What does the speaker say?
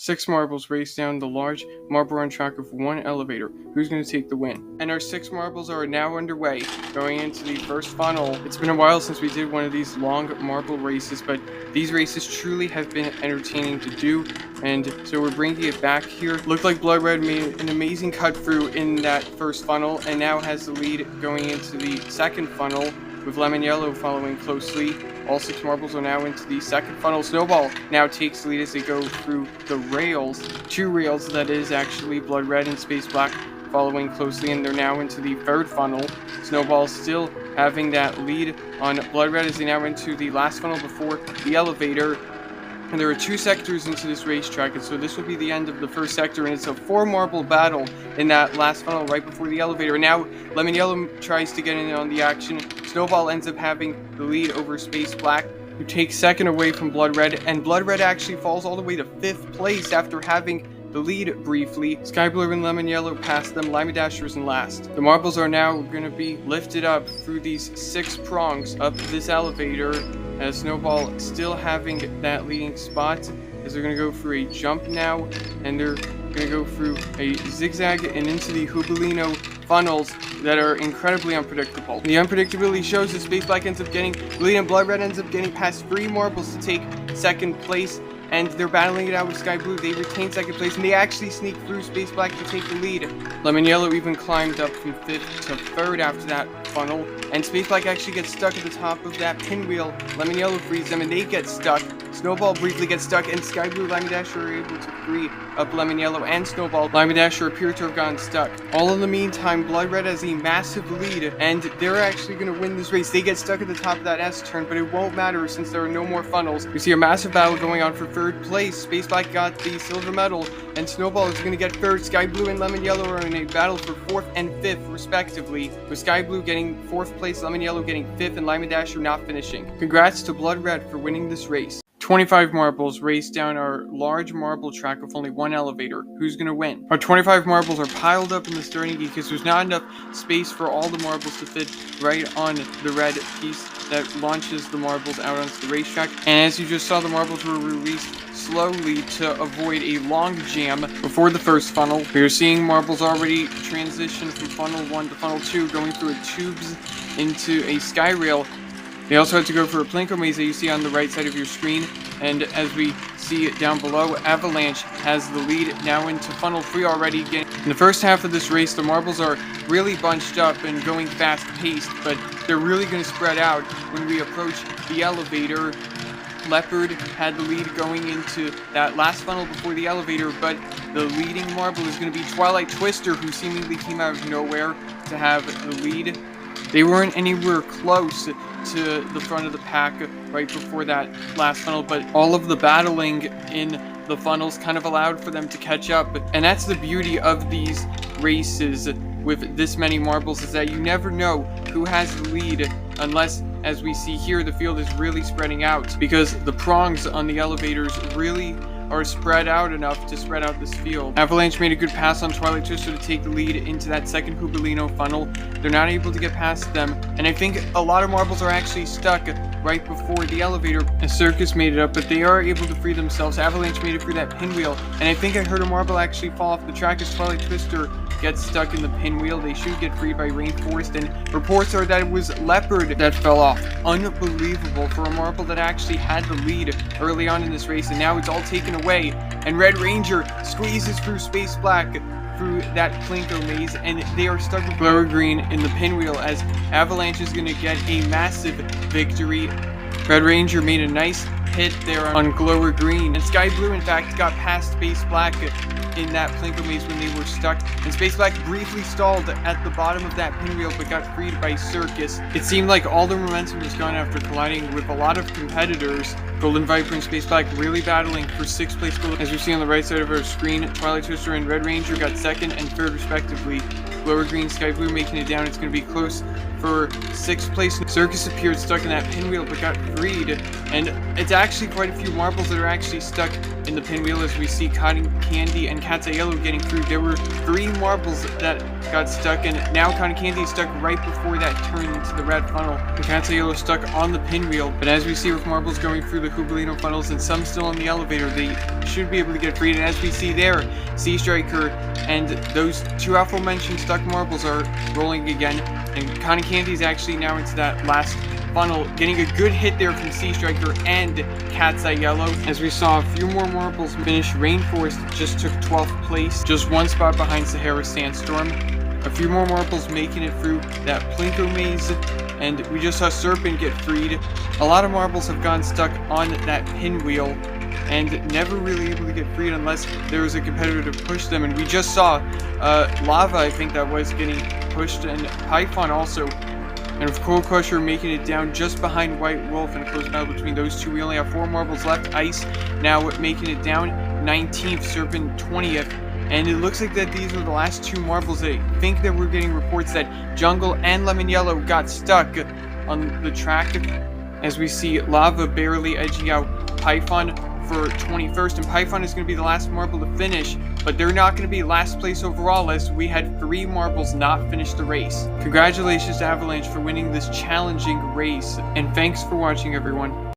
6 marbles race down the large marble run track of 1 elevator. Who's going to take the win? And our 6 marbles are now underway, going into the first funnel. It's been a while since we did one of these long marble races, but these races truly have been entertaining to do, and so we're bringing it back here. Looked like Blood Red made an amazing cut through in that first funnel, and now has the lead going into the second funnel, with Lemon Yellow following closely. All 6 marbles are now into the second funnel. Snowball now takes the lead as they go through the rails. 2 rails, that is actually Blood Red and Space Black following closely, and they're now into the third funnel. Snowball still having that lead on Blood Red as they now into the last funnel before the elevator. And there are 2 sectors into this racetrack, and so this will be the end of the first sector, and it's a 4 marble battle in that last funnel right before the elevator. And now Lemon Yellow tries to get in on the action. Snowball ends up having the lead over Space Black, who takes second away from Blood Red, and Blood Red actually falls all the way to 5th place after having the lead briefly. Sky Blue and Lemon Yellow past them. Limey Dasher is in last. The marbles are now going to be lifted up through these 6 prongs up this elevator, as Snowball still having that leading spot, as they're going to go for a jump now, and they're going to go through a zigzag and into the Hubalino funnels that are incredibly unpredictable. The unpredictability shows that Space Black ends up getting the lead, and Blood Red ends up getting past 3 marbles to take second place, and they're battling it out with Sky Blue. They retain second place, and they actually sneak through Space Black to take the lead. Lemon Yellow even climbed up from 5th to 3rd after that funnel, and Space Black actually gets stuck at the top of that pinwheel. Lemon Yellow frees them, and they get stuck. Snowball briefly gets stuck, and Sky Blue and Limey Dasher are able to free up Lemon Yellow and Snowball. Limey Dasher appear to have gotten stuck. All in the meantime, Blood Red has a massive lead, and they're actually going to win this race. They get stuck at the top of that S turn, but it won't matter since there are no more funnels. We see a massive battle going on for 3rd place. Space Black got the silver medal, and Snowball is going to get 3rd. Sky Blue and Lemon Yellow are in a battle for 4th and 5th, respectively, with Sky Blue getting 4th place, Lemon Yellow getting 5th, and Limey Dasher not finishing. Congrats to Blood Red for winning this race. 25 marbles race down our large marble track with only 1 elevator. Who's going to win? Our 25 marbles are piled up in the starting gate because there's not enough space for all the marbles to fit right on the red piece that launches the marbles out onto the racetrack. And as you just saw, the marbles were released slowly to avoid a long jam before the first funnel. We are seeing marbles already transition from funnel 1 to funnel 2, going through tubes into a sky rail. They also had to go for a Plinko maze that you see on the right side of your screen, and as we see it down below, Avalanche has the lead now into funnel 3 already. In the first half of this race, the marbles are really bunched up and going fast paced, but they're really going to spread out when we approach the elevator. Leopard had the lead going into that last funnel before the elevator, but the leading marble is going to be Twilight Twister, who seemingly came out of nowhere to have the lead. They weren't anywhere close to the front of the pack right before that last funnel, but all of the battling in the funnels kind of allowed for them to catch up. And that's the beauty of these races with this many marbles, is that you never know who has the lead unless, as we see here, the field is really spreading out, because the prongs on the elevators really are spread out enough to spread out this field. Avalanche made a good pass on Twilight Twister to take the lead into that second Hubalino funnel. They're not able to get past them, and I think a lot of marbles are actually stuck right before the elevator. A Circus made it up, but they are able to free themselves. Avalanche made it through that pinwheel, and I think I heard a marble actually fall off the track as Twilight Twister gets stuck in the pinwheel. They should get freed by Rainforest, and reports are that it was Leopard that fell off. Unbelievable for a marble that actually had the lead early on in this race, and now it's all taken away, and Red Ranger squeezes through Space Black through that Plinko maze, and they are stuck with Glower Green in the pinwheel as Avalanche is going to get a massive victory. Red Ranger made a nice hit there on Glower Green, and Sky Blue in fact got past Space Black in that Plinko maze when they were stuck, and Space Black briefly stalled at the bottom of that pinwheel but got freed by Circus. It seemed like all the momentum was gone after colliding with a lot of competitors. Golden Viper and Space Black really battling for 6th place gold. As we see on the right side of our screen, Twilight Twister and Red Ranger got 2nd and 3rd respectively. Glower Green, Sky Blue making it down. It's going to be close for 6th place. Circus appeared stuck in that pinwheel but got freed, and it's actually quite a few marbles that are actually stuck in the pinwheel, as we see Cotton Candy and Cat's Eye Yellow getting through. There were 3 marbles that got stuck, and now Cotton Candy is stuck right before that turn into the red funnel, and Cat's Eye Yellow stuck on the pinwheel. But as we see with marbles going through the Jubilino funnels and some still on the elevator, they should be able to get freed. And as we see there, Sea Striker and those 2 aforementioned stuck marbles are rolling again, and Cotton Candy is actually now into that last funnel, getting a good hit there from Sea Striker and Cat's Eye Yellow. As we saw, a few more marbles finish. Rainforest just took 12th place, just 1 spot behind Sahara Sandstorm. A few more marbles making it through that Plinko maze, and we just saw Serpent get freed. A lot of marbles have gone stuck on that pinwheel and never really able to get freed unless there was a competitor to push them. And we just saw Lava, I think that was, getting pushed, and Python also. And with Cold Crusher making it down just behind White Wolf in a close battle between those 2. We only have 4 marbles left. Ice now making it down 19th, Serpent 20th. And it looks like that these are the last 2 marbles. I think that we're getting reports that Jungle and Lemon Yellow got stuck on the track, as we see Lava barely edging out Python for 21st, and Python is going to be the last marble to finish, but they're not going to be last place overall, as we had 3 marbles not finish the race. Congratulations to Avalanche for winning this challenging race, and thanks for watching, everyone.